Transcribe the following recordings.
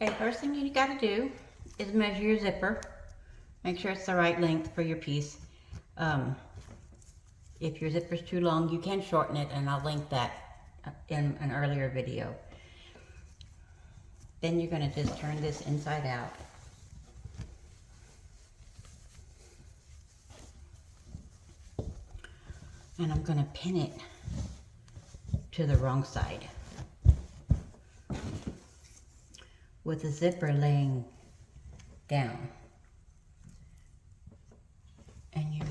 Okay, first thing you gotta do is measure your zipper. Make sure it's the right length for your piece. If your zipper's too long, you can shorten it, and I'll link that in an earlier video. Then you're gonna just turn this inside out. And I'm gonna pin it to the wrong side, with the zipper laying down. And you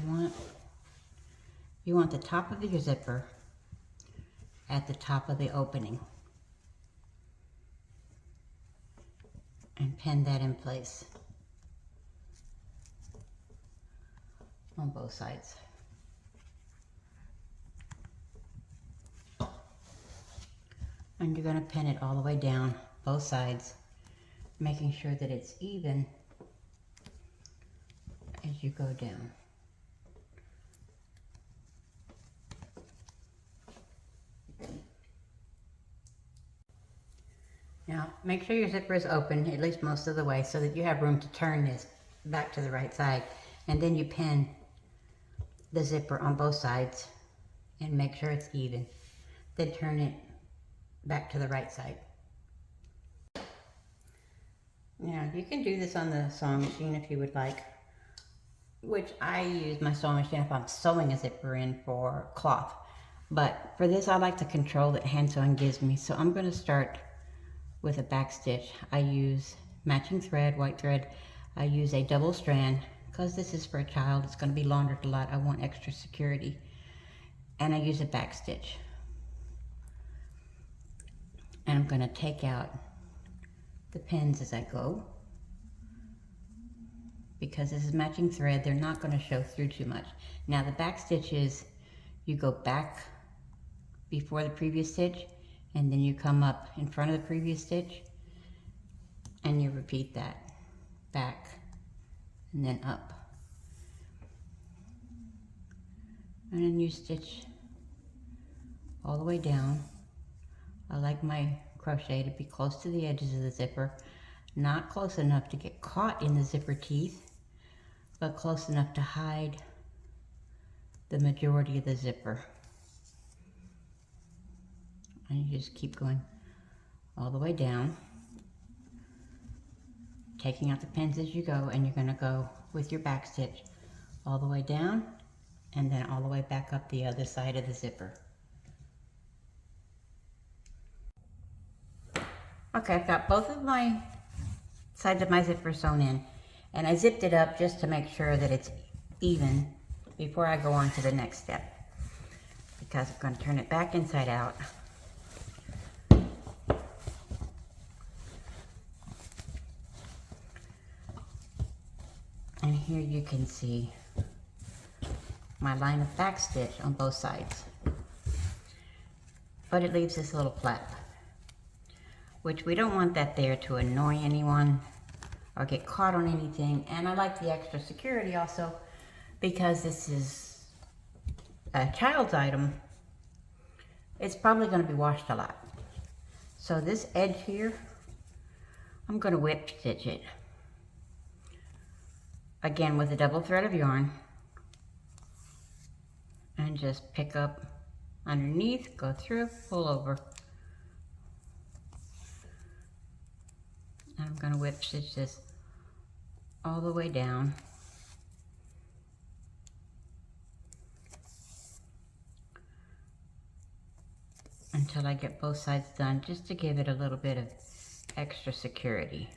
want the top of your zipper at the top of the opening. And pin that in place on both sides. And you're going to pin it all the way down both sides, making sure that it's even as you go down. Now, make sure your zipper is open at least most of the way so that you have room to turn this back to the right side. And then you pin the zipper on both sides and make sure it's even. Then turn it back to the right side. Now, you can do this on the sewing machine if you would like, which I use my sewing machine if I'm sewing a zipper in for cloth. But for this, I like the control that hand sewing gives me. So I'm going to start with a back stitch. I use matching thread, white thread. I use a double strand because this is for a child. It's going to be laundered a lot. I want extra security. And I use a back stitch. And I'm going to take out the pins as I go. Because this is matching thread, they're not going to show through too much. Now the back stitches, you go back before the previous stitch, and then you come up in front of the previous stitch, and you repeat that, back, and then up. And then you stitch all the way down. I like my crochet to be close to the edges of the zipper, not close enough to get caught in the zipper teeth, but close enough to hide the majority of the zipper. And you just keep going all the way down, taking out the pins as you go, and you're going to go with your back stitch all the way down and then all the way back up the other side of the zipper. Okay, I've got both of my sides of my zipper sewn in, and I zipped it up just to make sure that it's even before I go on to the next step, because I'm going to turn it back inside out. And here you can see my line of back stitch on both sides. But it leaves this little flap, which we don't want that there to annoy anyone or get caught on anything. And I like the extra security also because this is a child's item. It's probably going to be washed a lot. So this edge here, I'm going to whip stitch it. Again with a double thread of yarn, and just pick up underneath, go through, pull over. And I'm going to whip stitch this all the way down until I get both sides done, just to give it a little bit of extra security.